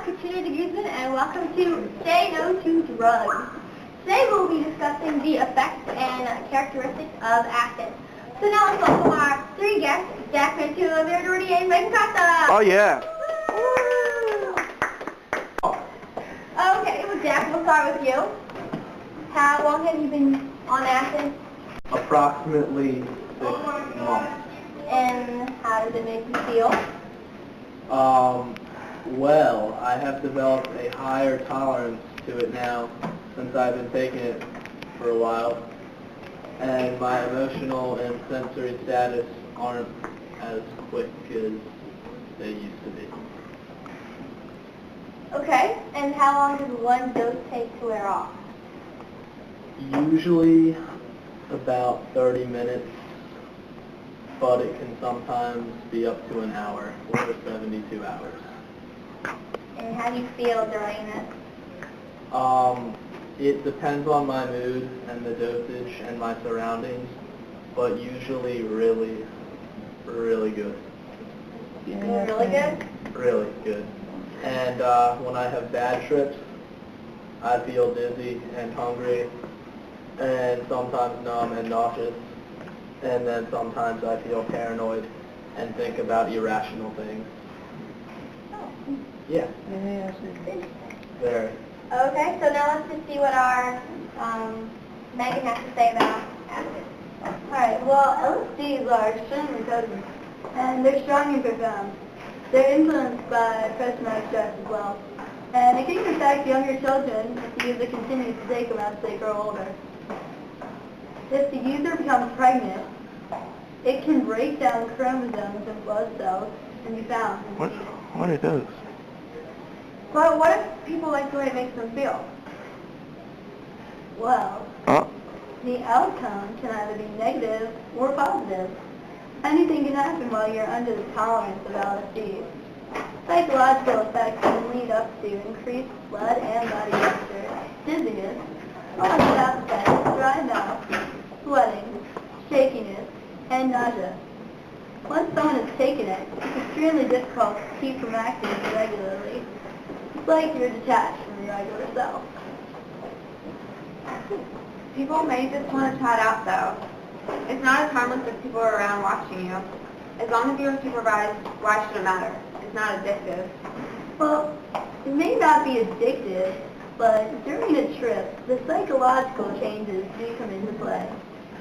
Katrina de Guzman, and welcome to Say No to Drugs. Today we'll be discussing the effects and characteristics of acid. So now let's welcome our three guests, Jack Mantua, Vera Doherty, and Megan Costa. Oh yeah. Okay, well Jack, we'll start with you. How long have you been on acid? Approximately 6 months. And how does it make you feel? Well, I have developed a higher tolerance to it now since I've been taking it for a while, and my emotional and sensory status aren't as quick as they used to be. Okay, and how long does one dose take to wear off? Usually about 30 minutes, but it can sometimes be up to an hour or 72 hours. And how do you feel during this? It depends on my mood and the dosage and my surroundings, but usually really, really good. You feel really good? Really good. And when I have bad trips, I feel dizzy and hungry, and sometimes numb and nauseous, and then sometimes I feel paranoid and think about irrational things. Yeah. Very. Okay, so now let's just see what our Megan has to say about acid. Alright, well, LSDs are extremely potent, and they're strong and profound. They're influenced by post-traumatic stress as well. And it can affect younger children if the user continues to take them as they grow older. If the user becomes pregnant, it can break down chromosomes and blood cells and be found. What are those? Well, what if people like the way it makes them feel? Well, the outcome can either be negative or positive. Anything can happen while you're under the tolerance of LSD. Psychological effects can lead up to increased blood and body temperature, dizziness, loss of appetite, dry mouth, sweating, shakiness, and nausea. Once someone has taken it, it's extremely difficult to keep from acting regularly. It's like you're detached from your regular self. People may just want to try it out though. It's not as harmless if people are around watching you. As long as you're supervised, why should it matter? It's not addictive. Well, it may not be addictive, but during a trip, the psychological changes do come into play.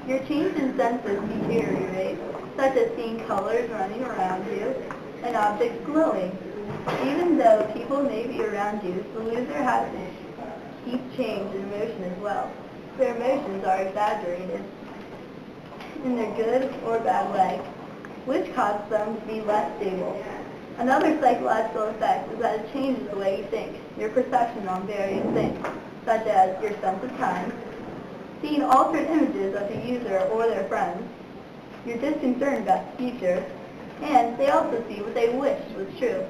Your change in senses deteriorate, such as seeing colors running around you and objects glowing. Even though people may be around you, the loser has a deep change in emotion as well. Their emotions are exaggerated in their good or bad way, which causes them to be less stable. Another psychological effect is that it changes the way you think, your perception on various things, such as your sense of time, seeing altered images of the user or their friends, you're just concerned about the future, and they also see what they wish was true.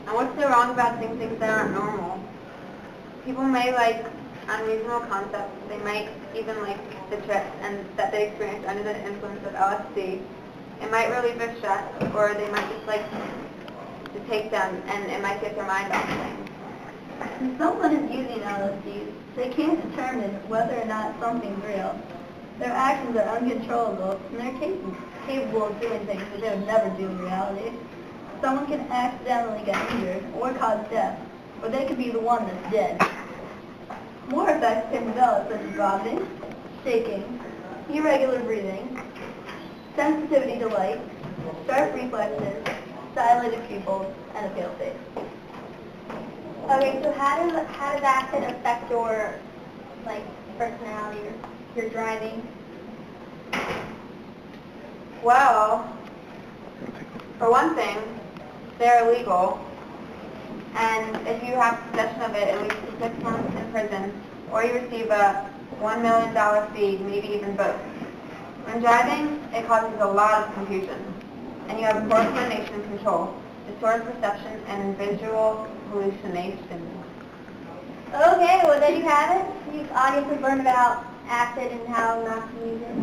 And what's so wrong about doing things that aren't normal? People may like unreasonable concepts. They might even like the trip and that they experience under the influence of LSD. It might relieve their stress, or they might just like to take them, and it might get their mind off things. When someone is using LSD, they can't determine whether or not something's real. Their actions are uncontrollable, and they're capable of doing things that they would never do in reality. Someone can accidentally get injured or cause death, or they could be the one that's dead. More effects can develop, such as vomiting, shaking, irregular breathing, sensitivity to light, sharp reflexes, dilated pupils, and a pale face. Okay, so how does acid affect your personality or your driving? Well, for one thing, they're illegal, and if you have possession of it, it leads to 6 months in prison, or you receive a $1 million fee, maybe even both. When driving, it causes a lot of confusion, and you have poor coordination and control, distorted perception, and visual hallucinations. Okay, well there you have it. You audience has learned about acid and how not to use it.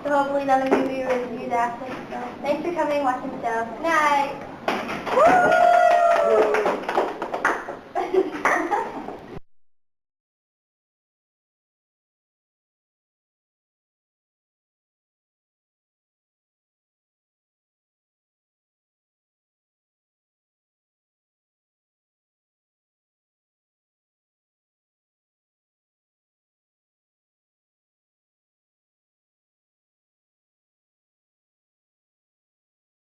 So hopefully none of you viewers use acid. So thanks for coming and watching the show. Good night. Woo!